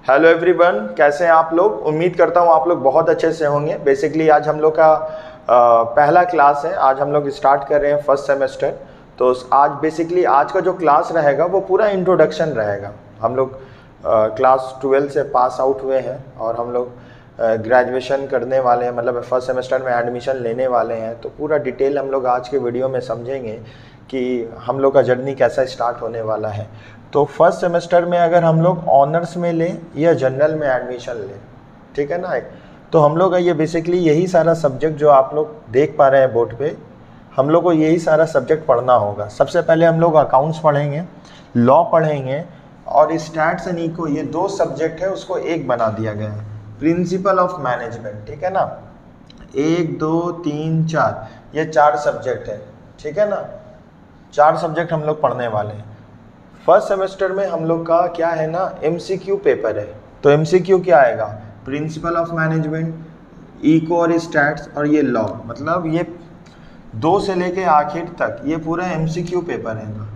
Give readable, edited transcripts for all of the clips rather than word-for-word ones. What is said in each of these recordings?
Hello everyone, कैसे हैं आप लोग। उम्मीद करता हूं आप लोग बहुत अच्छे से होंगे। बेसिकली आज हम लोग का पहला क्लास है। आज हम लोग स्टार्ट कर रहे हैं फर्स्ट सेमेस्टर। तो आज बेसिकली आज का जो क्लास रहेगा वो पूरा इंट्रोडक्शन रहेगा। हम लोग क्लास 12 से पास आउट हुए हैं और हम लोग ग्रेजुएशन करने वाले हैं, मतलब फर्स्ट सेमेस्टर में एडमिशन लेने वाले हैं। तो पूरा डिटेल हम लोग आज के वीडियो में समझेंगे कि हम लोग का जर्नी कैसा स्टार्ट होने वाला है। तो फर्स्ट सेमेस्टर में अगर हम लोग ऑनर्स में लें या जनरल में एडमिशन लें, ठीक है ना, तो हम लोग का ये बेसिकली यही सारा सब्जेक्ट जो आप लोग देख पा रहे हैं बोर्ड पे, हम लोग को यही सारा सब्जेक्ट पढ़ना होगा। सबसे पहले हम लोग अकाउंट्स पढ़ेंगे, लॉ पढ़ेंगे और स्टैट्स एंड इको, ये दो सब्जेक्ट है उसको एक बना दिया गया है, प्रिंसिपल ऑफ मैनेजमेंट। ठीक है ना, 1 2 3 4 ये 4 सब्जेक्ट है। ठीक है ना, 4 सब्जेक्ट हम लोग पढ़ने वाले हैं। फर्स्ट सेमेस्टर में हम लोग का क्या है ना, एमसीक्यू पेपर है। तो एमसीक्यू क्या आएगा, प्रिंसिपल ऑफ मैनेजमेंट, इको और स्टैट्स और ये लॉ, मतलब ये 2 से लेके आखिर तक ये पूरा एमसीक्यू पेपर रहेगा।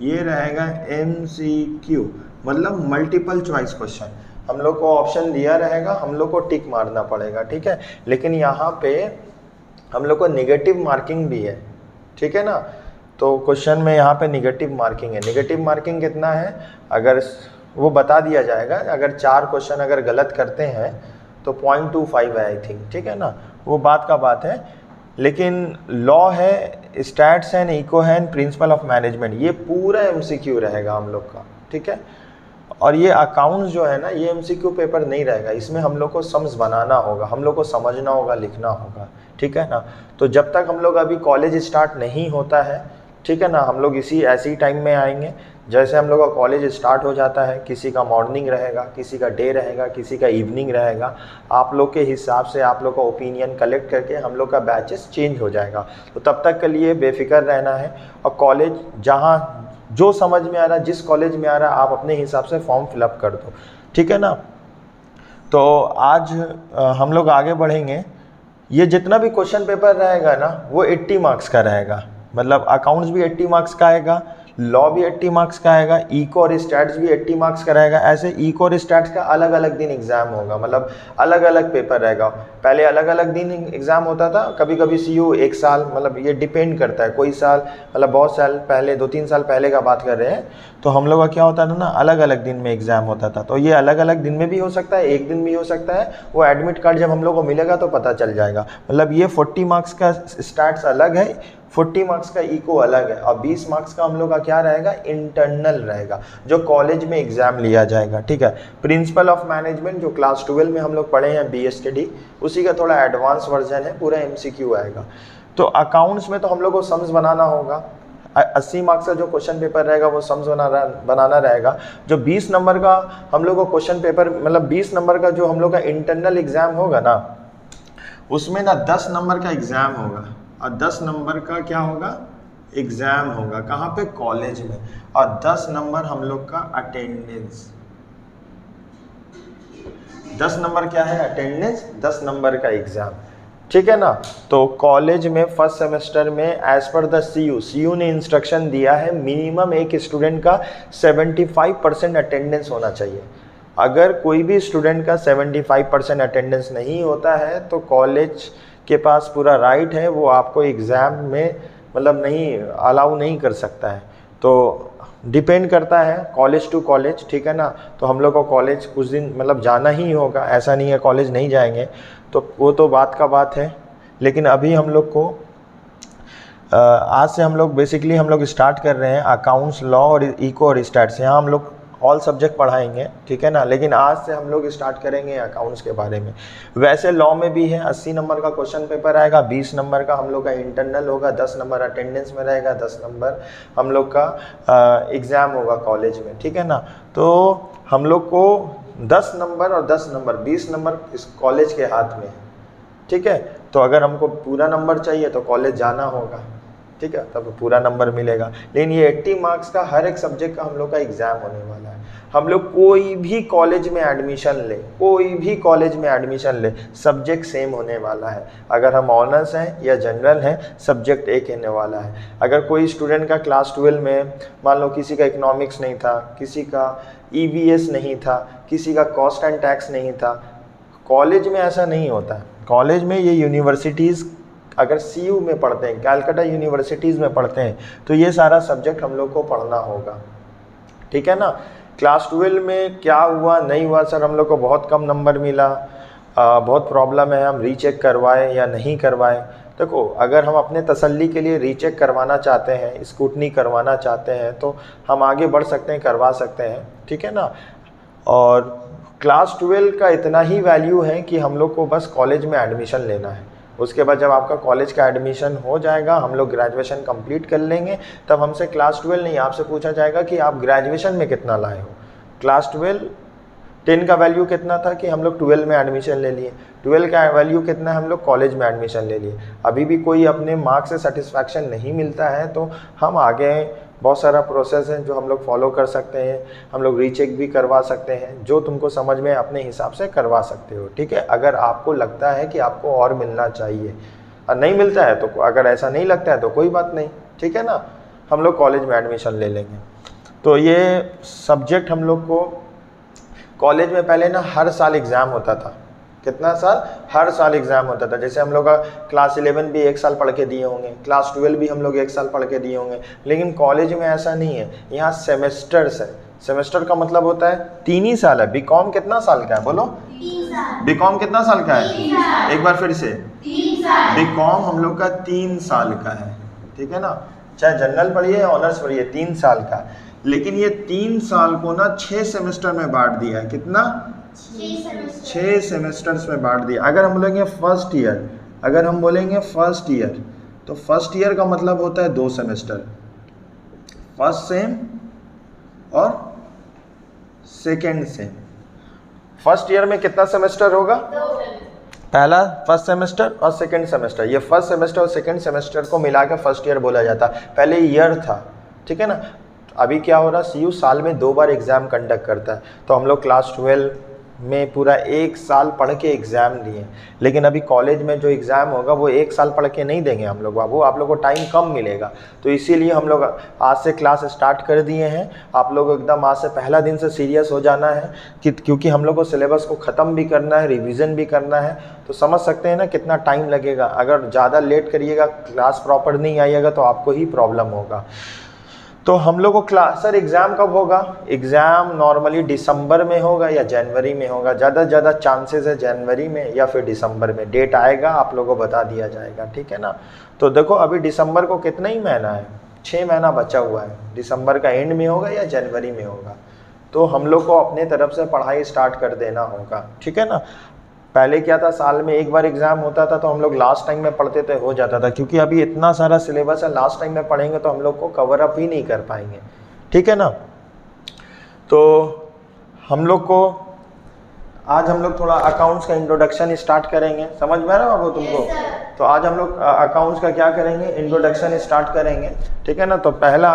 ये रहेगा एमसीक्यू, मतलब मल्टीपल चॉइस क्वेश्चन। हम लोग को ऑप्शन दिया रहेगा, हम लोग को टिक मारना पड़ेगा। ठीक है, लेकिन यहाँ पे हम लोग को निगेटिव मार्किंग भी है। ठीक है ना, तो क्वेश्चन में यहाँ पे निगेटिव मार्किंग है। निगेटिव मार्किंग कितना है, अगर वो बता दिया जाएगा, अगर 4 क्वेश्चन अगर गलत करते हैं तो 0.25 है आई थिंक। ठीक है ना, वो बात का बात है। लेकिन लॉ है, स्टैट्स एंड इको है, प्रिंसिपल ऑफ मैनेजमेंट, ये पूरा एमसीक्यू रहेगा हम लोग का। ठीक है, और ये अकाउंट्स जो है ना, ये एमसीक्यू पेपर नहीं रहेगा। इसमें हम लोग को सम्स बनाना होगा, हम लोग को समझना होगा, लिखना होगा। ठीक है ना, तो जब तक हम लोग अभी कॉलेज स्टार्ट नहीं होता है, ठीक है ना, हम लोग ऐसी टाइम में आएंगे जैसे हम लोग का कॉलेज स्टार्ट हो जाता है। किसी का मॉर्निंग रहेगा, किसी का डे रहेगा, किसी का इवनिंग रहेगा। आप लोग के हिसाब से आप लोग का ओपिनियन कलेक्ट करके हम लोग का बैचेस चेंज हो जाएगा। तो तब तक के लिए बेफिक्र रहना है, और कॉलेज जहाँ जो समझ में आ रहा है, जिस कॉलेज में आ रहा है, आप अपने हिसाब से फॉर्म फिलअप कर दो। ठीक है ना, तो आज हम लोग आगे बढ़ेंगे। ये जितना भी क्वेश्चन पेपर रहेगा ना, वो 80 मार्क्स का रहेगा। मतलब अकाउंट्स भी 80 मार्क्स का आएगा, लॉ भी 80 मार्क्स का आएगा, इको और स्टैट्स भी 80 मार्क्स का रहेगा। ऐसे इको और स्टैट्स का अलग अलग दिन एग्जाम होगा, मतलब अलग अलग पेपर रहेगा। पहले अलग अलग दिन एग्जाम होता था, कभी कभी सीयू 1 साल, मतलब ये डिपेंड करता है। कोई साल, मतलब बहुत साल पहले, 2-3 साल पहले का बात कर रहे हैं, तो हम लोग का क्या होता था ना, अलग अलग दिन में एग्जाम होता था। तो ये अलग अलग दिन में भी हो सकता है, एक दिन भी हो सकता है। वो एडमिट कार्ड जब हम लोग को मिलेगा तो पता चल जाएगा। मतलब ये 40 मार्क्स का स्टैट्स अलग है, 40 मार्क्स का इको अलग है, और 20 मार्क्स का हम लोग का क्या रहेगा, इंटरनल रहेगा, जो कॉलेज में एग्जाम लिया जाएगा। ठीक है, प्रिंसिपल ऑफ मैनेजमेंट जो क्लास 12 में हम लोग पढ़े हैं BSTD, उसी का थोड़ा एडवांस वर्जन है, पूरा MCQ आएगा। तो अकाउंट्स में तो हम लोग को सम्स बनाना होगा। 80 मार्क्स का जो क्वेश्चन पेपर रहेगा वो सम्स बनाना रहेगा। जो 20 नंबर का हम लोग को क्वेश्चन पेपर, मतलब 20 नंबर का जो हम लोग का इंटरनल एग्जाम होगा ना, उसमें ना 10 नंबर का एग्जाम होगा, और 10 नंबर का क्या होगा, एग्जाम होगा। कहाँ पे, कॉलेज में। और 10 नंबर हम लोग का अटेंडेंस। 10 नंबर क्या है, अटेंडेंस, 10 नंबर का एग्जाम। ठीक है ना, तो कॉलेज में फर्स्ट सेमेस्टर में एज पर द सीयू ने इंस्ट्रक्शन दिया है, मिनिमम एक स्टूडेंट का 75% अटेंडेंस होना चाहिए। अगर कोई भी स्टूडेंट का 75% अटेंडेंस नहीं होता है तो कॉलेज के पास पूरा राइट है, वो आपको एग्ज़ाम में मतलब नहीं अलाउ नहीं कर सकता है। तो डिपेंड करता है कॉलेज टू कॉलेज। ठीक है ना, तो हम लोग को कॉलेज उस दिन मतलब जाना ही होगा, ऐसा नहीं है कॉलेज नहीं जाएंगे, तो वो तो बात का बात है। लेकिन अभी हम लोग को आज से हम लोग बेसिकली हम लोग स्टार्ट कर रहे हैं अकाउंट्स, लॉ और इको और स्टैट्स। यहाँ हम लोग ऑल सब्जेक्ट पढ़ाएंगे। ठीक है ना, लेकिन आज से हम लोग स्टार्ट करेंगे अकाउंट्स के बारे में। वैसे लॉ में भी है, 80 नंबर का क्वेश्चन पेपर आएगा, 20 नंबर का हम लोग का इंटरनल होगा, 10 नंबर अटेंडेंस में रहेगा, 10 नंबर हम लोग का एग्ज़ाम होगा कॉलेज में। ठीक है ना, तो हम लोग को 10 नंबर और 10 नंबर 20 नंबर इस कॉलेज के हाथ में है। ठीक है, तो अगर हमको पूरा नंबर चाहिए तो कॉलेज जाना होगा। ठीक है, तब पूरा नंबर मिलेगा। लेकिन ये 80 मार्क्स का हर एक सब्जेक्ट का हम लोग का एग्ज़ाम होने वाला है। हम लोग कोई भी कॉलेज में एडमिशन ले, कोई भी कॉलेज में एडमिशन ले, सब्जेक्ट सेम होने वाला है। अगर हम ऑनर्स हैं या जनरल हैं, सब्जेक्ट एक होने वाला है। अगर कोई स्टूडेंट का क्लास 12 में मान लो किसी का इकोनॉमिक्स नहीं था, किसी का EVS नहीं था, किसी का कॉस्ट एंड टैक्स नहीं था, कॉलेज में ऐसा नहीं होता है। कॉलेज में ये यूनिवर्सिटीज़ अगर CU में पढ़ते हैं, कैलकाटा यूनिवर्सिटीज़ में पढ़ते हैं, तो ये सारा सब्जेक्ट हम लोग को पढ़ना होगा, ठीक है ना। क्लास 12 में क्या हुआ नहीं हुआ सर, हम लोग को बहुत कम नंबर मिला, बहुत प्रॉब्लम है, हम रीचेक करवाएं या नहीं करवाएं। देखो, अगर हम अपने तसल्ली के लिए रीचेक करवाना चाहते हैं, स्क्रूटनी करवाना चाहते हैं, तो हम आगे बढ़ सकते हैं, करवा सकते हैं, ठीक है ना। और क्लास 12 का इतना ही वैल्यू है कि हम लोग को बस कॉलेज में एडमिशन लेना है। उसके बाद जब आपका कॉलेज का एडमिशन हो जाएगा, हम लोग ग्रेजुएशन कंप्लीट कर लेंगे, तब हमसे क्लास 12 नहीं, आपसे पूछा जाएगा कि आप ग्रेजुएशन में कितना लाए हो। क्लास 12 10 का वैल्यू कितना था कि हम लोग 12 में एडमिशन ले लिए, 12 का वैल्यू कितना है, हम लोग कॉलेज में एडमिशन ले लिए। अभी भी कोई अपने मार्क्स से सेटिस्फैक्शन नहीं मिलता है, तो हम आगे बहुत सारा प्रोसेस है जो हम लोग फॉलो कर सकते हैं। हम लोग रीचेक भी करवा सकते हैं, जो तुमको समझ में अपने हिसाब से करवा सकते हो, ठीक है। अगर आपको लगता है कि आपको और मिलना चाहिए और नहीं मिलता है, तो अगर ऐसा नहीं लगता है तो कोई बात नहीं, ठीक है ना, हम लोग कॉलेज में एडमिशन ले लेंगे। तो ये सब्जेक्ट हम लोग को कॉलेज में पहले ना हर साल एग्ज़ाम होता था। कितना साल? हर साल एग्ज़ाम होता था। जैसे हम लोग का क्लास 11 भी 1 साल पढ़ के दिए होंगे, क्लास 12 भी हम लोग 1 साल पढ़ के दिए होंगे, लेकिन कॉलेज में ऐसा नहीं है, यहाँ सेमेस्टर्स है। सेमेस्टर का मतलब होता है 3 ही साल है। बीकॉम कितना साल का है, बोलो? 3 साल। बीकॉम कितना साल का है? 3 साल। एक बार फिर से, 3 साल। बीकॉम हम लोग का 3 साल का है, ठीक है ना। चाहे जनरल पढ़िए या ऑनर्स पढ़िए, 3 साल का। लेकिन ये 3 साल को ना 6 सेमेस्टर में बांट दिया है। कितना? 6 सेमेस्टर्स में बांट दिया। अगर हम बोलेंगे फर्स्ट ईयर, अगर हम बोलेंगे फर्स्ट ईयर, तो फर्स्ट ईयर का मतलब होता है 2 सेमेस्टर, फर्स्ट सेम और सेकेंड सेम। फर्स्ट ईयर में कितना सेमेस्टर होगा? 2 सेमेस्टर। पहला फर्स्ट सेमेस्टर और सेकंड सेमेस्टर। ये फर्स्ट सेमेस्टर और सेकंड सेमेस्टर को मिला के फर्स्ट ईयर बोला जाता। पहले ईयर था, ठीक है ना। अभी क्या हो रहा, CU साल में 2 बार एग्ज़ाम कंडक्ट करता है। तो हम लोग क्लास 12 में पूरा 1 साल पढ़ के एग्ज़ाम दिए, लेकिन अभी कॉलेज में जो एग्ज़ाम होगा वो 1 साल पढ़ के नहीं देंगे हम लोग बाबू, आप लोग को टाइम कम मिलेगा। तो इसीलिए हम लोग आज से क्लास स्टार्ट कर दिए हैं। आप लोग एकदम आज से पहला दिन से सीरियस हो जाना है क्योंकि हम लोग को सिलेबस को ख़त्म भी करना है, रिवीजन भी करना है। तो समझ सकते हैं ना कितना टाइम लगेगा। अगर ज़्यादा लेट करिएगा, क्लास प्रॉपर नहीं आइएगा, तो आपको ही प्रॉब्लम होगा। तो हम लोग को क्लास, सर एग्ज़ाम कब होगा? एग्ज़ाम नॉर्मली दिसंबर में होगा या जनवरी में होगा। ज़्यादा से ज़्यादा चांसेस है जनवरी में या फिर दिसंबर में। डेट आएगा, आप लोगों को बता दिया जाएगा, ठीक है ना। तो देखो, अभी दिसंबर को कितना ही महीना है, 6 महीना बचा हुआ है। दिसंबर का एंड में होगा या जनवरी में होगा। तो हम लोग को अपने तरफ से पढ़ाई स्टार्ट कर देना होगा, ठीक है ना। पहले क्या था, साल में 1 बार एग्ज़ाम होता था, तो हम लोग लास्ट टाइम में पढ़ते थे, हो जाता था। क्योंकि अभी इतना सारा सिलेबस है, लास्ट टाइम में पढ़ेंगे तो हम लोग को कवर अप ही नहीं कर पाएंगे, ठीक है ना। तो हम लोग को आज हम लोग थोड़ा अकाउंट्स का इंट्रोडक्शन स्टार्ट करेंगे। समझ में आ रहा है बाबू तुमको? तो आज हम लोग अकाउंट्स का क्या करेंगे, इंट्रोडक्शन स्टार्ट करेंगे, ठीक है ना। तो पहला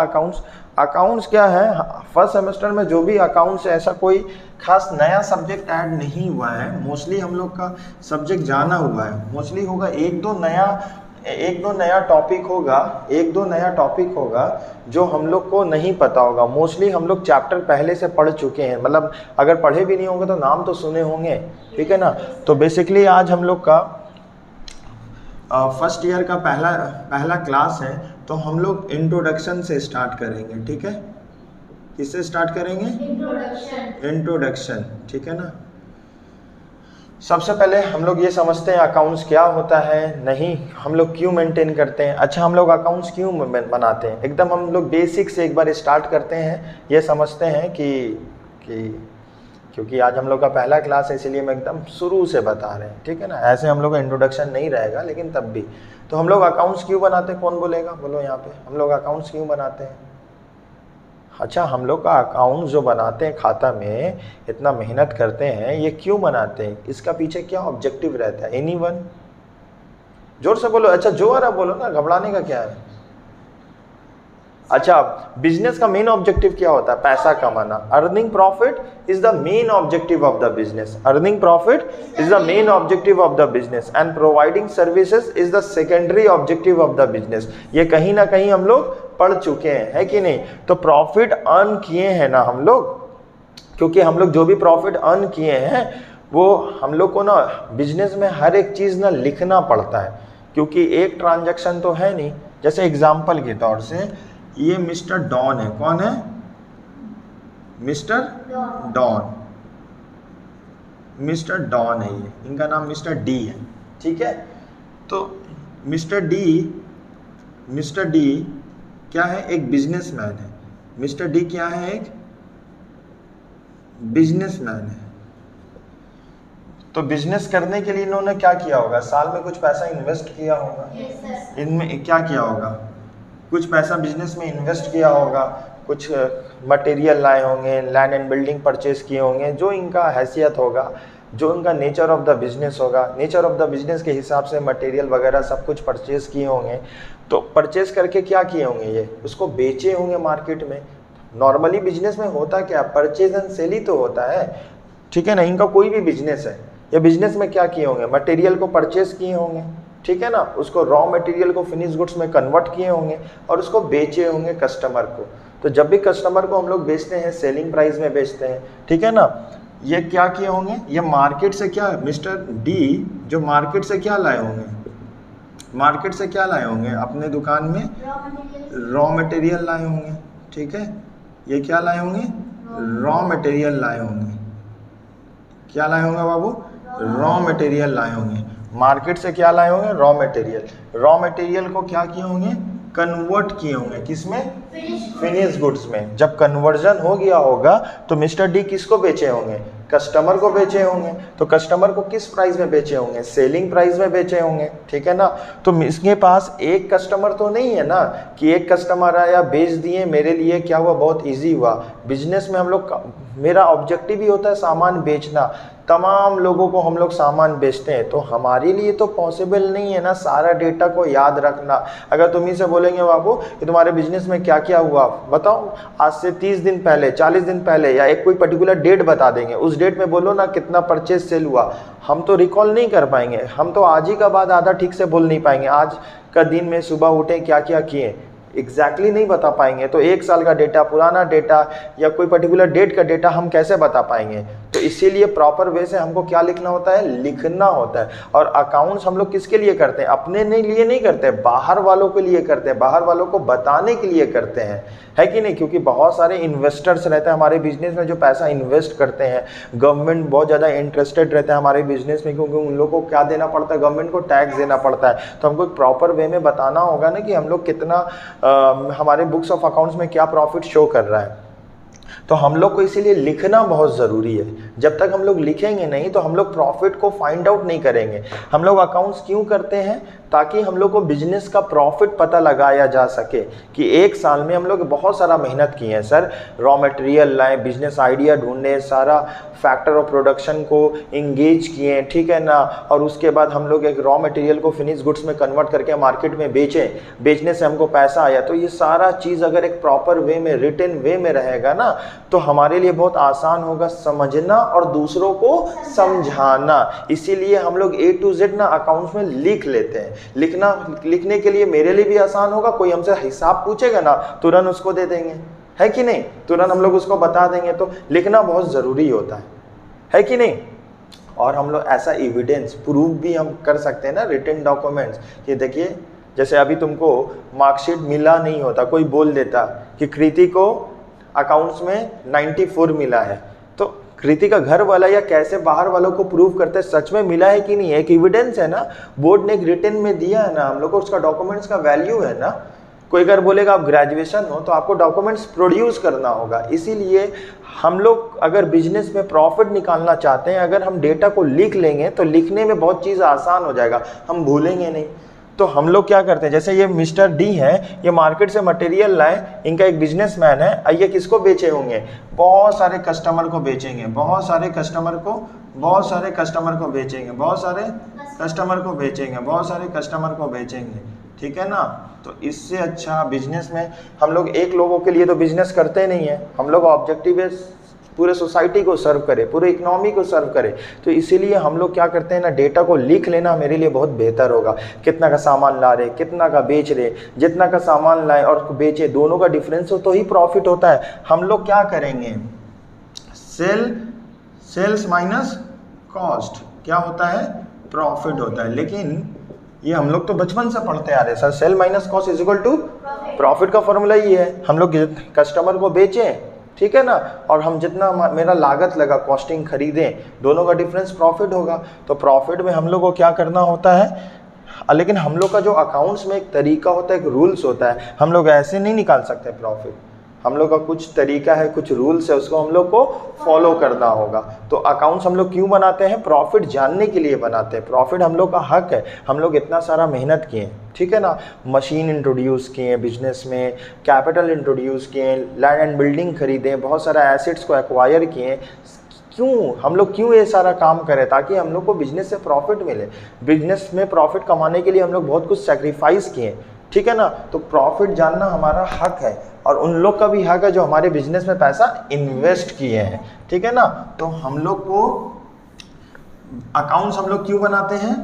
अकाउंट्स क्या है, फर्स्ट सेमेस्टर में जो भी अकाउंट्स है, ऐसा कोई खास नया सब्जेक्ट ऐड नहीं हुआ है। मोस्टली हम लोग का सब्जेक्ट जाना हुआ है। मोस्टली होगा एक दो नया टॉपिक होगा जो हम लोग को नहीं पता होगा। मोस्टली हम लोग चैप्टर पहले से पढ़ चुके हैं, मतलब अगर पढ़े भी नहीं होंगे तो नाम तो सुने होंगे, ठीक है ना। तो बेसिकली आज हम लोग का फर्स्ट ईयर का पहला क्लास है। तो हम लोग इंट्रोडक्शन से स्टार्ट करेंगे, ठीक है। किससे स्टार्ट करेंगे? इंट्रोडक्शन, ठीक है ना। सबसे पहले हम लोग ये समझते हैं अकाउंट्स क्या होता है, नहीं हम लोग क्यों मेंटेन करते हैं। अच्छा, हम लोग अकाउंट्स क्यों बनाते हैं, एकदम हम लोग बेसिक से एक बार स्टार्ट करते हैं। ये समझते हैं कि क्योंकि आज हम लोग का पहला क्लास है, इसीलिए मैं एकदम शुरू से बता रहे हैं, ठीक है ना। ऐसे हम लोग का इंट्रोडक्शन नहीं रहेगा, लेकिन तब भी। तो हम लोग अकाउंट्स क्यों बनाते हैं, कौन बोलेगा, बोलो यहाँ पे। हम लोग अकाउंट्स क्यों बनाते हैं? अच्छा, हम लोग का अकाउंट जो बनाते हैं, खाता में इतना मेहनत करते हैं, ये क्यों बनाते हैं, इसका पीछे क्या ऑब्जेक्टिव रहता है? एनीवन? जोर से बोलो। अच्छा, जो आ रहा बोलो ना, घबराने का क्या है। अच्छा, बिजनेस का मेन ऑब्जेक्टिव क्या होता है? पैसा कमाना। Earning profit is the main objective of the business. Earning profit is the main objective of the business and providing services is the secondary objective of the business. ये कहीं ना कहीं हम लोग पढ़ चुके हैं, है कि नहीं? तो प्रॉफिट अर्न किए हैं ना हम लोग, क्योंकि हम लोग जो भी प्रॉफिट अर्न किए हैं वो हम लोग को ना बिजनेस में हर एक चीज़ ना लिखना पड़ता है, क्योंकि एक ट्रांजैक्शन तो है नहीं। जैसे एग्जांपल के तौर से ये मिस्टर डॉन है। कौन है? Mister don. मिस्टर डॉन है ये, इनका नाम मिस्टर डी है, ठीक है? तो मिस्टर डी क्या है? एक बिजनेसमैन है। मिस्टर डी क्या है? एक बिजनेसमैन है। तो बिजनेस करने के लिए इन्होंने क्या किया होगा? साल में कुछ पैसा इन्वेस्ट किया होगा। इनमें क्या किया होगा? कुछ पैसा बिजनेस में इन्वेस्ट किया होगा, कुछ मटेरियल लाए होंगे, लैंड एंड बिल्डिंग परचेज किए होंगे, जो इनका हैसियत होगा, जो इनका नेचर ऑफ द बिजनेस होगा, नेचर ऑफ द बिजनेस के हिसाब से मटेरियल वगैरह सब कुछ परचेज किए होंगे। तो परचेज करके क्या किए होंगे? ये उसको बेचे होंगे मार्केट में। नॉर्मली बिजनेस में होता क्या? परचेज एंड सेल ही तो होता है, ठीक है ना? इनका कोई भी बिजनेस है, या बिजनेस में क्या किए होंगे? मटेरियल को परचेज किए होंगे, ठीक है ना? उसको रॉ मटेरियल को फिनिश गुड्स में कन्वर्ट किए होंगे और उसको बेचे होंगे कस्टमर को। तो जब भी कस्टमर को हम लोग बेचते हैं सेलिंग प्राइस में बेचते हैं, ठीक है ना? ये क्या किए होंगे? ये मार्केट से क्या, मिस्टर डी जो मार्केट से क्या लाए होंगे? मार्केट से क्या लाए होंगे? अपने दुकान में रॉ मटेरियल लाए होंगे, ठीक है? ये क्या लाए होंगे? रॉ मटेरियल लाए होंगे। क्या लाए होंगे बाबू? रॉ मटेरियल लाए होंगे। मार्केट से क्या लाए होंगे? Raw material. रॉ मटेरियल को क्या किए होंगे? कन्वर्ट किए होंगे। किसमें? फिनिश गुड्स में। जब कन्वर्जन हो गया होगा तो मिस्टर डी किसको बेचे होंगे? कस्टमर को बेचे होंगे। तो कस्टमर को किस प्राइस में बेचे होंगे? सेलिंग प्राइस में बेचे होंगे, ठीक है ना? तो इसके पास एक कस्टमर तो नहीं है ना कि एक कस्टमर आया बेच दिए, मेरे लिए क्या हुआ? बहुत इजी हुआ। बिजनेस में हम लोग, मेरा ऑब्जेक्टिव ही होता है सामान बेचना। तमाम लोगों को हम लोग सामान बेचते हैं, तो हमारे लिए तो पॉसिबल नहीं है ना सारा डेटा को याद रखना। अगर तुम ही से बोलेंगे बाबू कि तुम्हारे बिजनेस में क्या क्या हुआ बताओ, आज से 30 दिन पहले, 40 दिन पहले, या एक कोई पर्टिकुलर डेट बता देंगे, उस डेट में बोलो ना कितना परचेज सेल हुआ, हम तो रिकॉल नहीं कर पाएंगे। हम तो आज ही का बात आधा ठीक से बोल नहीं पाएंगे। आज का दिन में सुबह उठे क्या क्या किए एग्जैक्टली नहीं बता पाएंगे। तो एक साल का डेटा, पुराना डेटा, या कोई पर्टिकुलर डेट का डेटा हम कैसे बता पाएंगे? तो इसीलिए प्रॉपर वे से हमको क्या लिखना होता है? लिखना होता है। और अकाउंट्स हम लोग किसके लिए करते हैं? अपने लिए नहीं करते, बाहर वालों के लिए करते हैं, बाहर वालों को बताने के लिए करते हैं, है कि नहीं? क्योंकि बहुत सारे इन्वेस्टर्स रहते हैं हमारे बिजनेस में जो पैसा इन्वेस्ट करते हैं। गवर्नमेंट बहुत ज़्यादा इंटरेस्टेड रहता है हमारे बिजनेस में, क्योंकि उन लोगों को क्या देना पड़ता है? गवर्नमेंट को टैक्स देना पड़ता है। तो हमको प्रॉपर वे में बताना होगा ना कि हम लोग कितना हमारे बुक्स ऑफ अकाउंट्स में क्या प्रॉफिट शो कर रहा है। तो हम लोग को इसीलिए लिखना बहुत ज़रूरी है। जब तक हम लोग लिखेंगे नहीं तो हम लोग प्रॉफिट को फाइंड आउट नहीं करेंगे। हम लोग अकाउंट्स क्यों करते हैं? ताकि हम लोग को बिजनेस का प्रॉफिट पता लगाया जा सके कि एक साल में हम लोग बहुत सारा मेहनत किए हैं सर, रॉ मटेरियल लाए, बिजनेस आइडिया ढूंढे, सारा फैक्टर ऑफ प्रोडक्शन को इंगेज किए, ठीक है ना? और उसके बाद हम लोग एक रॉ मटेरियल को फिनिश गुड्स में कन्वर्ट करके मार्केट में बेचें, बेचने से हमको पैसा आया। तो ये सारा चीज़ अगर एक प्रॉपर वे में, रिटन वे में रहेगा ना, तो हमारे लिए बहुत आसान होगा समझना और दूसरों को समझाना। इसीलिए हम लोग A to Z ना अकाउंट्स में लिख लेते हैं। लिखने के लिए मेरे लिए भी आसान होगा, कोई हमसे हिसाब पूछेगा ना तुरंत उसको दे देंगे, है कि नहीं? तुरंत हम लोग उसको बता देंगे। तो लिखना बहुत ज़रूरी होता है कि नहीं? और हम लोग ऐसा एविडेंस प्रूफ भी हम कर सकते हैं ना, रिटन डॉक्यूमेंट्स, कि देखिए जैसे अभी तुमको मार्कशीट मिला नहीं होता, कोई बोल देता कि कृति को अकाउंट्स में 94 मिला है, तो कृति का घर वाला या कैसे बाहर वालों को प्रूव करते सच में मिला है कि नहीं? एक एविडेंस है ना, बोर्ड ने एक रिटन में दिया है ना हम लोग को, उसका डॉक्यूमेंट्स का वैल्यू है ना। कोई अगर बोलेगा आप ग्रेजुएशन हो तो आपको डॉक्यूमेंट्स प्रोड्यूस करना होगा। इसीलिए हम लोग अगर बिजनेस में प्रॉफिट निकालना चाहते हैं, अगर हम डेटा को लिख लेंगे तो लिखने में बहुत चीज़ आसान हो जाएगा, हम भूलेंगे नहीं। तो हम लोग क्या करते हैं, जैसे ये मिस्टर डी है, ये मार्केट से मटेरियल लाए, इनका एक बिजनेसमैन है, ये किसको बेचे होंगे? बहुत सारे कस्टमर को बेचेंगे, बहुत सारे कस्टमर को बेचेंगे, बहुत सारे कस्टमर को बेचेंगे, ठीक है ना। तो इससे अच्छा बिजनेस में हम लोग एक लोगों के लिए तो बिजनेस करते नहीं है, हम लोग ऑब्जेक्टिव है पूरे सोसाइटी को सर्व करें, पूरे इकोनॉमी को सर्व करें। तो इसीलिए हम लोग क्या करते हैं ना, डेटा को लिख लेना मेरे लिए बहुत बेहतर होगा। कितना का सामान ला रहे, कितना का बेच रहे, जितना का सामान लाए और बेचे दोनों का डिफरेंस हो तो ही प्रॉफिट होता है। हम लोग क्या करेंगे, सेल्स माइनस कॉस्ट क्या होता है, प्रॉफिट होता है। लेकिन ये हम लोग तो बचपन से पढ़ते आ रहे हैं sir, sell minus cost is equal to profit का फॉर्मूला ही है। हम लोग कस्टमर को बेचें, ठीक है ना, और हम जितना मेरा लागत लगा कॉस्टिंग खरीदें, दोनों का डिफरेंस प्रॉफिट होगा। तो प्रॉफिट में हम लोग को क्या करना होता है, लेकिन हम लोग का जो अकाउंट्स में एक तरीका होता है, एक रूल्स होता है, हम लोग ऐसे नहीं निकाल सकते प्रॉफिट। हम लोग का कुछ तरीका है, कुछ रूल्स है, उसको हम लोग को फॉलो करना होगा। तो अकाउंट्स हम लोग क्यों बनाते हैं, प्रॉफिट जानने के लिए बनाते हैं। प्रॉफिट हम लोग का हक है, हम लोग इतना सारा मेहनत किए, ठीक है ना, मशीन इंट्रोड्यूस किए बिजनेस में, कैपिटल इंट्रोड्यूस किए, लैंड एंड बिल्डिंग खरीदे, बहुत सारा एसेट्स को एक्वायर किए। क्यों हम लोग क्यों ये सारा काम करें, ताकि हम लोग को बिजनेस से प्रॉफिट मिले। बिजनेस में प्रॉफिट कमाने के लिए हम लोग बहुत कुछ सेक्रीफाइस किए, ठीक है ना। तो प्रॉफिट जानना हमारा हक है, और उन लोग का भी हक है जो हमारे बिजनेस में पैसा इन्वेस्ट किए हैं, ठीक है ना। तो हम लोग को अकाउंट्स हम लोग क्यों बनाते हैं,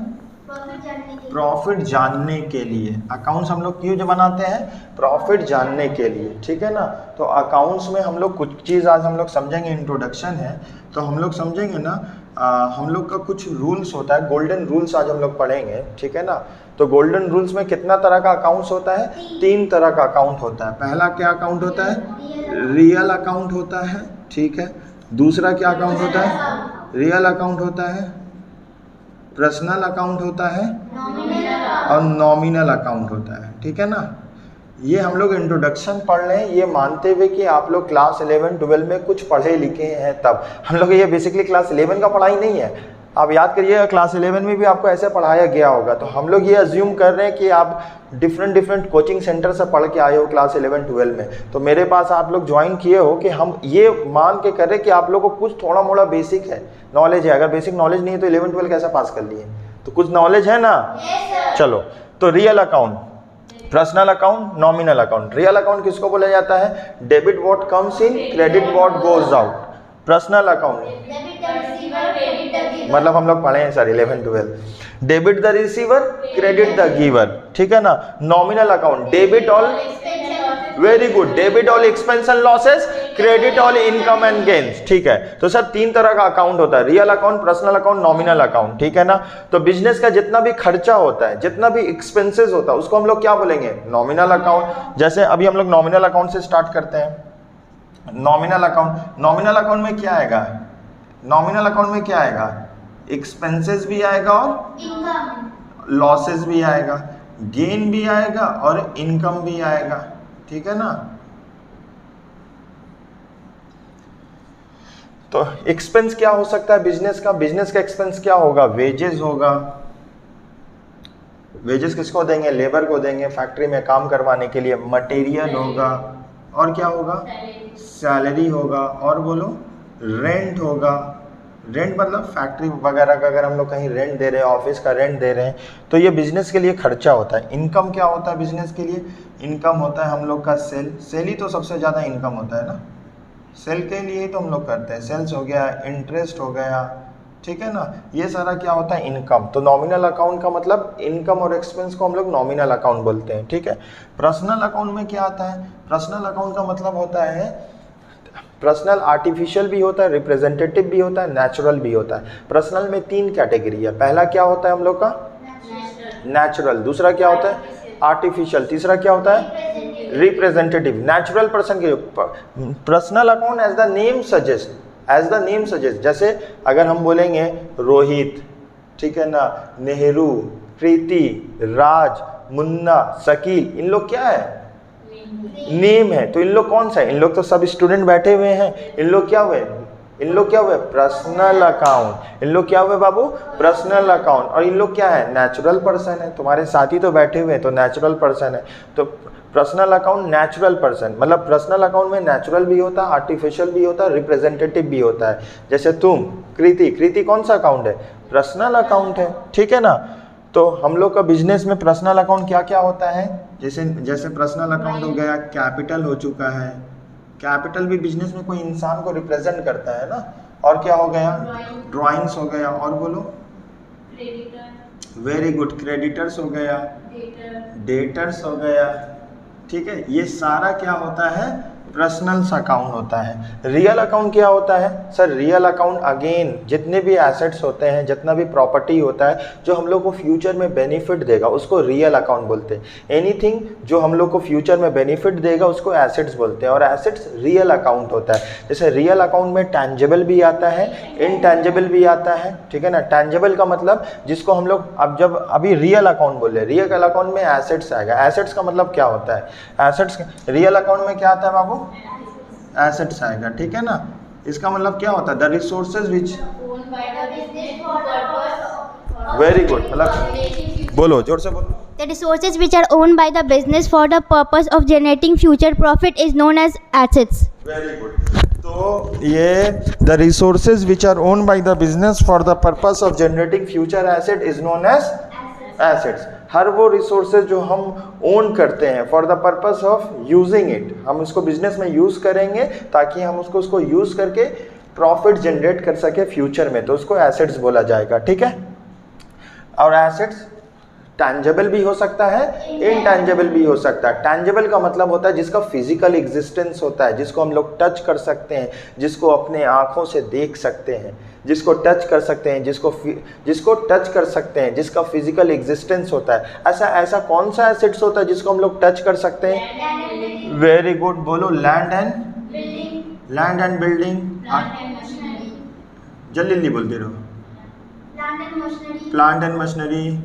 प्रॉफिट जानने के लिए। अकाउंट्स हम लोग क्यों जो बनाते हैं, प्रॉफिट जानने के लिए, ठीक है ना। तो अकाउंट्स में हम लोग कुछ चीज़ आज हम लोग समझेंगे, इंट्रोडक्शन है तो हम लोग समझेंगे ना। हम लोग का कुछ रूल्स होता है, गोल्डन रूल्स आज हम लोग पढ़ेंगे, ठीक है ना। तो गोल्डन रूल्स में कितना तरह का अकाउंट्स होता है, 3 तरह का अकाउंट होता है। पहला क्या अकाउंट होता है, रियल अकाउंट होता है, ठीक है। दूसरा क्या अकाउंट होता है, रियल अकाउंट होता है, पर्सनल अकाउंट होता है, और नॉमिनल अकाउंट होता है, ठीक है ना। ये हम लोग इंट्रोडक्शन पढ़ रहे हैं, ये मानते हुए कि आप लोग क्लास 11 12 में कुछ पढ़े लिखे हैं। तब हम लोग ये बेसिकली क्लास 11 का पढ़ाई नहीं है, आप याद करिएगा क्लास 11 में भी आपको ऐसे पढ़ाया गया होगा। तो हम लोग ये अज्यूम कर रहे हैं कि आप डिफरेंट कोचिंग सेंटर से पढ़ के आए हो क्लास 11 12 में, तो मेरे पास आप लोग ज्वाइन किए हो कि हम ये मान के कर रहे कि आप लोग को कुछ थोड़ा मोड़ा बेसिक है, नॉलेज है। अगर बेसिक नॉलेज नहीं है तो 11 12 कैसे पास कर लिए, तो कुछ नॉलेज है ना। चलो, तो real account, personal account, nominal account. Real account किसको बोला जाता है, debit what comes in, credit what goes out. Personal account मतलब हम लोग पढ़े हैं sir 11 12, debit the receiver, credit the giver, ठीक है ना। Nominal account, debit all, very good, debit all expense and losses, credit all income and gains, ठीक है। तो सर 3 तरह का अकाउंट होता है, real account, personal account, nominal account, ठीक है ना। तो बिजनेस का जितना भी खर्चा होता है, जितना भी एक्सपेंसेस होता है, उसको हम लोग क्या बोलेंगे, नॉमिनल अकाउंट। जैसे अभी हम लोग नॉमिनल अकाउंट से स्टार्ट करते हैं। नॉमिनल अकाउंट, नॉमिनल अकाउंट में क्या आएगा, नॉमिनल अकाउंट में क्या आएगा, एक्सपेंसेस भी आएगा और लॉसेस भी आएगा, गेन भी आएगा और इनकम भी आएगा, ठीक है ना। तो एक्सपेंस क्या हो सकता है बिजनेस का, बिजनेस का एक्सपेंस क्या होगा, वेजेस होगा। वेजेस किसको देंगे, लेबर को देंगे फैक्ट्री में काम करवाने के लिए। मटेरियल होगा, और क्या होगा, सैलरी होगा, और बोलो रेंट होगा। रेंट मतलब फैक्ट्री वगैरह का अगर हम लोग कहीं रेंट दे रहे हैं, ऑफिस का रेंट दे रहे हैं, तो ये बिजनेस के लिए खर्चा होता है। इनकम क्या होता है बिजनेस के लिए, इनकम होता है हम लोग का सेल। सेल ही तो सबसे ज़्यादा इनकम होता है ना, सेल के लिए ही तो हम लोग करते हैं। सेल्स हो गया, इंटरेस्ट हो गया, ठीक है ना। ये सारा क्या होता है, इनकम। तो नॉमिनल अकाउंट का मतलब इनकम और एक्सपेंस को हम लोग नॉमिनल अकाउंट बोलते हैं, ठीक है। पर्सनल अकाउंट में क्या आता है, पर्सनल अकाउंट का मतलब होता है, पर्सनल आर्टिफिशियल भी होता है, रिप्रेजेंटेटिव भी होता है, नेचुरल भी होता है। पर्सनल में 3 कैटेगरी है। पहला क्या होता है हम लोग का, नेचुरल। दूसरा क्या होता है, आर्टिफिशियल। तीसरा क्या होता है, रिप्रेजेंटेटिव। नेचुरल पर्सन के personal account as the name suggest, as the name suggest. जैसे अगर हम बोलेंगे रोहित, ठीक है ना, नेहरू, प्रीति, राज, मुन्ना, शकील, इन लोग क्या है, नेम है। तो इन लोग कौन सा है, इन लोग तो सब स्टूडेंट बैठे हुए हैं, इन लोग क्या हुए, इन लोग क्या हुए, पर्सनल अकाउंट। इन लोग क्या हुए बाबू, पर्सनल अकाउंट। और इन लोग क्या है, नेचुरल पर्सन है। तुम्हारे साथी तो बैठे हुए हैं तो नेचुरल पर्सन है। तो पर्सनल अकाउंट नेचुरल पर्सन, मतलब पर्सनल अकाउंट में नेचुरल भी होता है, आर्टिफिशियल भी होता है, रिप्रेजेंटेटिव भी होता है। जैसे तुम कृति, कृति कौन सा अकाउंट है, पर्सनल अकाउंट है, ठीक है ना। तो हम लोग का बिजनेस में पर्सनल अकाउंट क्या क्या होता है, जैसे पर्सनल अकाउंट हो गया, कैपिटल हो चुका है, कैपिटल भी बिजनेस में कोई इंसान को रिप्रेजेंट करता है ना, और क्या हो गया, ड्राइंग्स हो गया, और बोलो, वेरी गुड, क्रेडिटर्स हो गया, डेटर्स हो गया, ठीक है, ये सारा क्या होता है, पर्सनल अकाउंट होता है। रियल अकाउंट क्या होता है सर, रियल अकाउंट अगेन जितने भी एसेट्स होते हैं, जितना भी प्रॉपर्टी होता है जो हम लोग को फ्यूचर में बेनिफिट देगा उसको रियल अकाउंट बोलते हैं। एनीथिंग जो हम लोग को फ्यूचर में बेनिफिट देगा उसको एसेट्स बोलते हैं, और एसेट्स रियल अकाउंट होता है। जैसे रियल अकाउंट में टैंजिबल भी आता है, इनटैंजिबल भी आता है, ठीक है ना। टैंजिबल का मतलब जिसको हम लोग अब जब अभी रियल अकाउंट बोले, रियल अकाउंट में एसेट्स आएगा। एसेट्स का मतलब क्या होता है, एसेट्स रियल अकाउंट में क्या आता है बाबू, एसेट्स आएगा, ठीक है ना। इसका मतलब क्या होता है, the resources which, very good, मतलब बोलो जोर से बोलो, The resources which are owned by the business for the purpose of generating future profit is known as assets. Very good. तो ये the resources which are owned by the business for the purpose of generating future asset is known as assets. हर वो resources जो हम own करते हैं for the purpose of using it, हम उसको बिजनेस में यूज करेंगे ताकि हम उसको यूज करके प्रॉफिट जनरेट कर सके फ्यूचर में, तो उसको एसेट्स बोला जाएगा, ठीक है। और एसेट्स टैंजिबल भी हो सकता है, इनटैंजिबल भी हो सकता है। टैंजिबल का मतलब होता है जिसका फिजिकल एग्जिस्टेंस होता है, जिसको हम लोग टच कर सकते हैं, जिसको अपने आँखों से देख सकते हैं, जिसको टच कर सकते हैं, जिसको टच कर सकते हैं, जिसका फिजिकल एग्जिस्टेंस होता है। ऐसा कौन सा एसेट्स होता है जिसको हम लोग टच कर सकते हैं, वेरी गुड, बोलो, लैंड एंड बिल्डिंग, जल्दी जल्दी बोलते रहो, plant and machinery,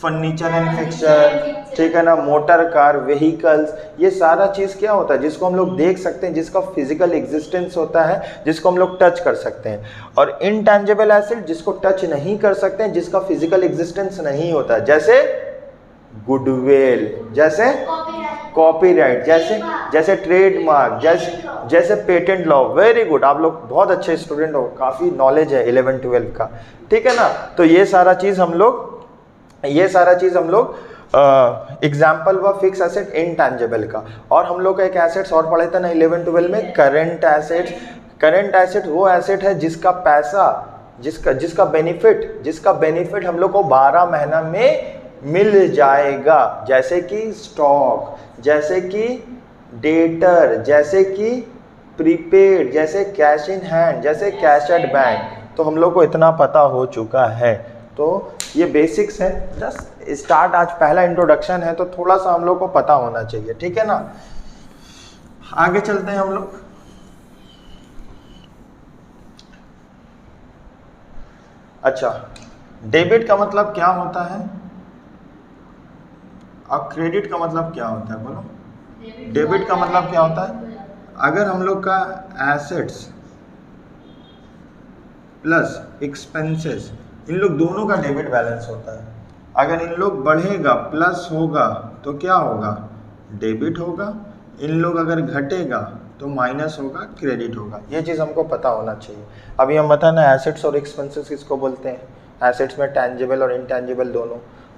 furniture and fixture, ठीक है ना, मोटर कार, व्हीकल्स, ये सारा चीज़ क्या होता है जिसको हम लोग देख सकते हैं, जिसका फिजिकल एग्जिस्टेंस होता है, जिसको हम लोग टच कर सकते हैं। और इनटैंजिबल एसेट जिसको टच नहीं कर सकते हैं, जिसका फिजिकल एग्जिस्टेंस नहीं होता, जैसे गुडविल, जैसे कॉपीराइट, जैसे ट्रेडमार्क, जैसे पेटेंट लॉ। वेरी गुड, आप लोग बहुत अच्छे स्टूडेंट हो, काफ़ी नॉलेज है 11-12 का, ठीक है ना। तो ये सारा चीज़ हम लोग एग्जाम्पल हुआ फिक्स एसेट इनटैंजिबल का। और हम लोग का एक एसेट्स और पढ़े थे ना 11-12 में, करंट एसेट्स। करंट एसेट वो एसेट है जिसका पैसा, जिसका बेनिफिट हम लोग को 12 महीना में मिल जाएगा, जैसे कि स्टॉक, जैसे कि डेटर, जैसे कि प्रीपेड, जैसे कैश इन हैंड, जैसे कैश एट बैंक। तो हम लोग को इतना पता हो चुका है। तो ये बेसिक्स है, जस्ट स्टार्ट, आज पहला इंट्रोडक्शन है तो थोड़ा सा हम लोग को पता होना चाहिए, ठीक है ना। आगे चलते हैं हम लोग। अच्छा, डेबिट का मतलब क्या होता है और क्रेडिट का मतलब क्या होता है, बोलो। डेबिट का मतलब क्या होता है, अगर हम लोग का एसेट्स प्लस एक्सपेंसेस, इन लोग दोनों का डेबिट बैलेंस होता है। अगर इन लोग बढ़ेगा प्लस होगा तो क्या होगा, डेबिट होगा। इन लोग अगर घटेगा तो माइनस होगा, क्रेडिट होगा। ये चीज़ हमको पता होना चाहिए। अभी हम बताना एसेट्स और एक्सपेंसेस किसको बोलते हैं। एसेट्स में टैंजिबल और इनटैंजिबल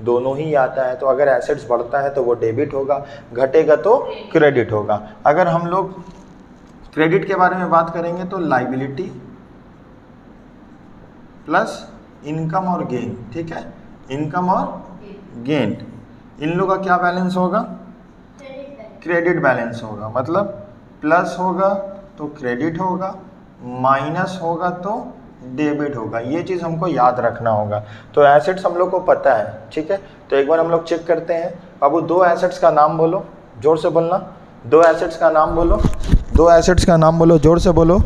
दोनों ही आता है। तो अगर एसेट्स बढ़ता है तो वो डेबिट होगा, घटेगा तो क्रेडिट होगा। अगर हम लोग क्रेडिट के बारे में बात करेंगे तो लाइबिलिटी प्लस इनकम और गेन, ठीक है, इनकम और गेन, इन लोग का क्या बैलेंस होगा, क्रेडिट बैलेंस होगा। मतलब प्लस होगा तो क्रेडिट होगा, माइनस होगा तो डेबिट होगा। ये चीज़ हमको याद रखना होगा। तो एसेट्स हम लोग को पता है, ठीक है। तो एक बार हम लोग चेक करते हैं। बाबू 2 एसेट्स का नाम बोलो, जोर से बोलना। 2 एसेट्स का नाम बोलो, 2 एसेट्स का नाम बोलो, जोर से बोलो।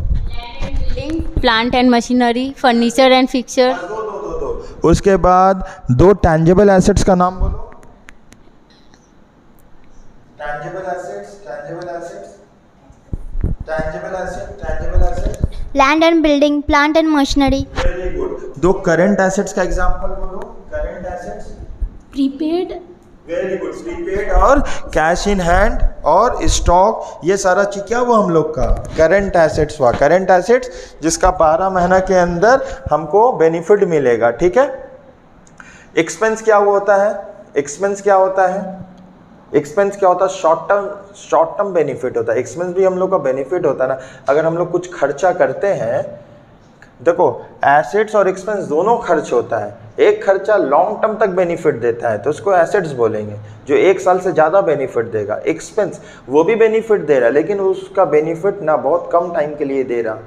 Plant and machinery, furniture and fixture. दो। उसके बाद 2 टैंजिबल एसेट्स का नाम बोलो। Tangible asset, Land and building, plant and machinery. Very good. 2 current assets का एग्जांपल बोलो। Current assets, prepaid, very good, prepaid और कैश इन हैंड और स्टॉक, ये सारा चीज क्या हुआ हम लोग का करंट एसेट्स हुआ। करंट एसेट्स जिसका 12 महीना के अंदर हमको बेनिफिट मिलेगा, ठीक है। एक्सपेंस क्या होता है? एक्सपेंस क्या होता है? एक्सपेंस क्या होता है? शॉर्ट टर्म बेनिफिट होता है। एक्सपेंस भी हम लोग का बेनिफिट होता है ना। अगर हम लोग कुछ खर्चा करते हैं, देखो एसेट्स और एक्सपेंस दोनों खर्च होता है। एक खर्चा लॉन्ग टर्म तक बेनिफिट देता है तो उसको एसेट्स बोलेंगे, जो 1 साल से ज़्यादा बेनिफिट देगा। एक्सपेंस वो भी बेनिफिट दे रहा है लेकिन उसका बेनिफिट ना बहुत कम टाइम के लिए दे रहा,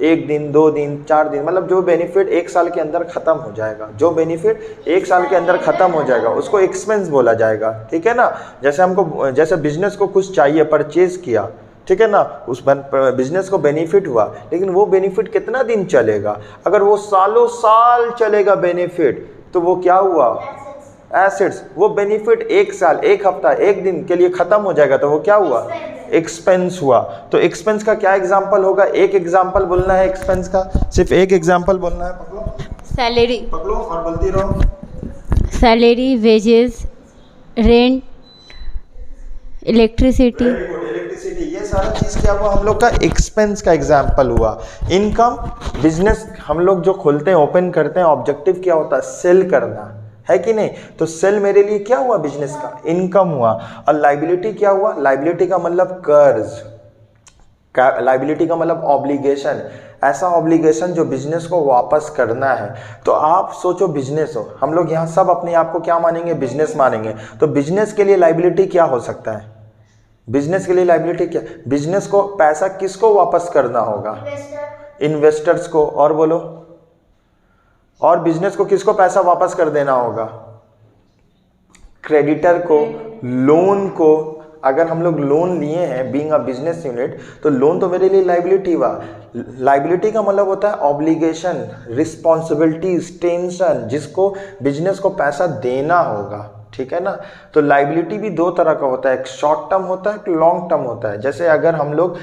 1 दिन 2 दिन 4 दिन, मतलब जो बेनिफिट 1 साल के अंदर ख़त्म हो जाएगा, जो बेनिफिट 1 साल के अंदर ख़त्म हो जाएगा उसको एक्सपेंस बोला जाएगा। ठीक है ना। जैसे बिजनेस को कुछ चाहिए, परचेज किया, ठीक है ना, उस बिजनेस को बेनिफिट हुआ लेकिन वो बेनिफिट कितना दिन चलेगा? अगर वो सालों साल चलेगा बेनिफिट तो वो क्या हुआ? एसेट्स। वो बेनिफिट 1 साल 1 हफ्ता 1 दिन के लिए खत्म हो जाएगा तो वो क्या हुआ? एक्सपेंस हुआ। तो एक्सपेंस का क्या एग्जांपल होगा? एक एग्जांपल बोलना है एक्सपेंस का, सिर्फ एक एग्जांपल बोलना है। पकड़ो सैलरी, पकड़ो और बोलती रहो। Salary, wages, rent, electricity. Electricity, ये सारा चीज क्या हुआ? हम लोग का एक्सपेंस का एग्जांपल हुआ। इनकम, बिजनेस हम लोग जो खोलते हैं, ओपन करते हैं, ऑब्जेक्टिव क्या होता है? सेल करना, है कि नहीं? तो सेल मेरे लिए क्या हुआ? बिजनेस का इनकम हुआ। और लाइबिलिटी क्या हुआ? लाइबिलिटी का मतलब कर्ज, लाइबिलिटी का मतलब ऑब्लिगेशन, ऐसा ऑब्लिगेशन जो बिजनेस को वापस करना है। तो आप सोचो बिजनेस हो, हम लोग यहाँ सब अपने आप को क्या मानेंगे? बिजनेस मानेंगे। तो बिजनेस के लिए लाइबिलिटी क्या हो सकता है? बिजनेस के लिए लाइबिलिटी क्या? बिजनेस को पैसा किसको वापस करना होगा? इन्वेस्टर्स को। और बोलो, और बिजनेस को किसको पैसा वापस कर देना होगा? क्रेडिटर को, लोन को। अगर हम लोग लोन लिए हैं बीइंग अ बिजनेस यूनिट तो लोन तो मेरे लिए लाइबिलिटी हुआ। लाइबिलिटी का मतलब होता है ऑब्लिगेशन, रिस्पॉन्सिबिलिटीज, टेंशन, जिसको बिजनेस को पैसा देना होगा। ठीक है ना। तो लाइबिलिटी भी 2 तरह का होता है, एक शॉर्ट टर्म होता है, एक लॉन्ग टर्म होता है। जैसे अगर हम लोग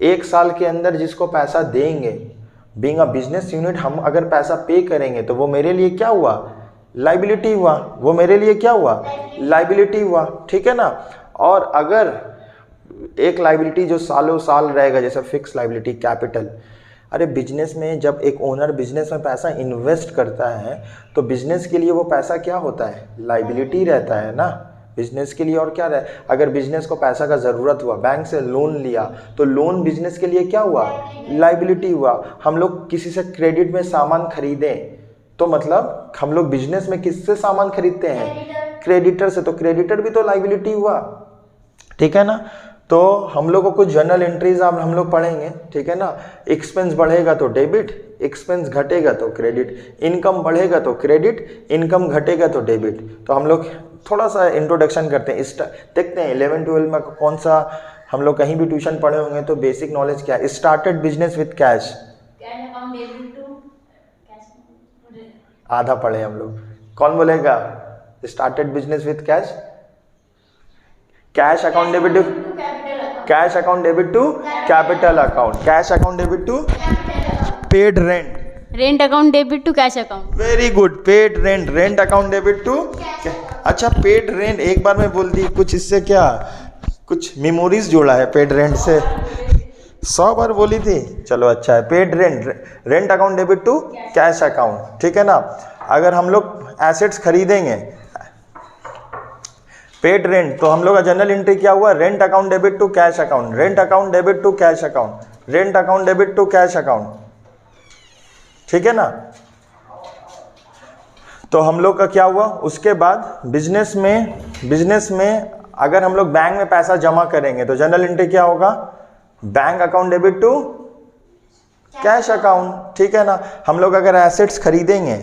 1 साल के अंदर जिसको पैसा देंगे, बीइंग अ बिजनेस यूनिट, हम अगर पैसा पे करेंगे तो वो मेरे लिए क्या हुआ? लाइबिलिटी हुआ। वो मेरे लिए क्या हुआ? लाइबिलिटी हुआ। ठीक है ना। और अगर एक लाइबिलिटी जो सालों साल रहेगा, जैसे फिक्स लाइबिलिटी, कैपिटल। अरे बिजनेस में जब एक ओनर बिजनेस में पैसा इन्वेस्ट करता है तो बिजनेस के लिए वो पैसा क्या होता है? लाइबिलिटी रहता है ना बिजनेस के लिए। और क्या रहे? अगर बिजनेस को पैसा का ज़रूरत हुआ, बैंक से लोन लिया, तो लोन बिजनेस के लिए क्या हुआ? लाइबिलिटी हुआ। हम लोग किसी से क्रेडिट में सामान खरीदें तो मतलब हम लोग बिजनेस में किससे सामान खरीदते हैं? क्रेडिटर से। तो क्रेडिटर भी तो लाइबिलिटी हुआ। ठीक है ना। तो हम लोग को कुछ जर्नल एंट्रीज आप हम लोग पढ़ेंगे। ठीक है ना। एक्सपेंस बढ़ेगा तो डेबिट, एक्सपेंस घटेगा तो क्रेडिट, इनकम बढ़ेगा तो क्रेडिट, इनकम घटेगा तो डेबिट। तो हम लोग थोड़ा सा इंट्रोडक्शन करते हैं, देखते हैं 11-12 में कौन सा हम लोग कहीं भी ट्यूशन पढ़े होंगे तो बेसिक नॉलेज क्या है? स्टार्टेड बिजनेस विथ कैश, आधा पढ़े हम लोग। कौन बोलेगा? Started business with cash, cash account debit to cash account debit to capital account, cash account debit to paid rent, rent account debit to cash account. Very good. Paid rent, rent account debit to. अच्छा, paid rent एक बार में बोल दी, कुछ इससे क्या कुछ memories जोड़ा है पेड रेंट से? 100 बार बोली थी। चलो अच्छा है। Paid rent, rent account debit to cash account. ठीक है ना। अगर हम लोग एसेट्स खरीदेंगे, पेड रेंट, तो हम लोग का जनरल एंट्री क्या हुआ? Rent account debit to cash account, rent account debit to cash account, rent account debit to cash account. ठीक है ना। तो हम लोग का क्या हुआ? उसके बाद बिजनेस में अगर हम लोग बैंक में पैसा जमा करेंगे तो जनरल एंट्री क्या होगा? Bank account debit to cash account. ठीक है ना। हम लोग अगर एसेट्स खरीदेंगे,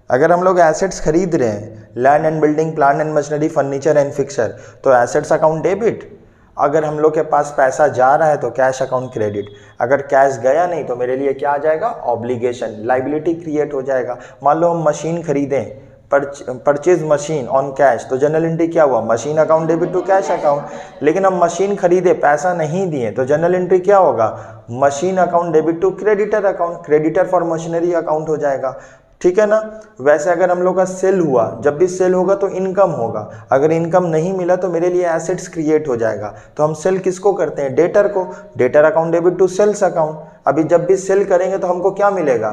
अगर हम लोग एसेट्स खरीद रहे हैं, land and building, plant and machinery, furniture and fixer, तो एसेट्स अकाउंट डेबिट। अगर हम लोग के पास पैसा जा रहा है तो कैश अकाउंट क्रेडिट। अगर कैश गया नहीं तो मेरे लिए क्या आ जाएगा? ऑब्लिगेशन, लाइबिलिटी क्रिएट हो जाएगा। मान लो हम मशीन खरीदें, परचेज मशीन ऑन कैश, तो जनरल एंट्री क्या हुआ? Machine account debit to cash account. लेकिन हम मशीन खरीदे, पैसा नहीं दिए, तो जनरल एंट्री क्या होगा? Machine account debit to creditor account, creditor for machinery account हो जाएगा। ठीक है ना। वैसे अगर हम लोग का सेल हुआ, जब भी सेल होगा तो इनकम होगा। अगर इनकम नहीं मिला तो मेरे लिए एसेट्स क्रिएट हो जाएगा। तो हम सेल किसको करते हैं? डेटर को। Debtor account debit to sales account. अभी जब भी सेल करेंगे तो हमको क्या मिलेगा?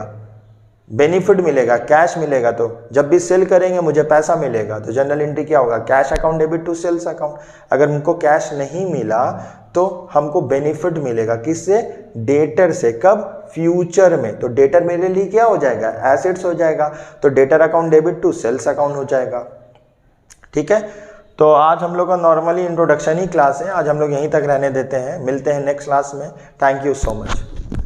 बेनिफिट मिलेगा, कैश मिलेगा। तो जब भी सेल करेंगे मुझे पैसा मिलेगा, तो जनरल एंट्री क्या होगा, cash account debit to sales account. अगर हमको कैश नहीं मिला तो हमको बेनिफिट मिलेगा, किससे, डेटर से। कब, फ्यूचर में। तो डेटर मेरे लिए क्या हो जाएगा, एसेट्स हो जाएगा। तो debtor account debit to sales account हो जाएगा। ठीक है, तो आज हम लोग का नॉर्मली इंट्रोडक्शन ही क्लास है, आज हम लोग यहीं तक रहने देते हैं। मिलते हैं नेक्स्ट क्लास में। Thank you so much.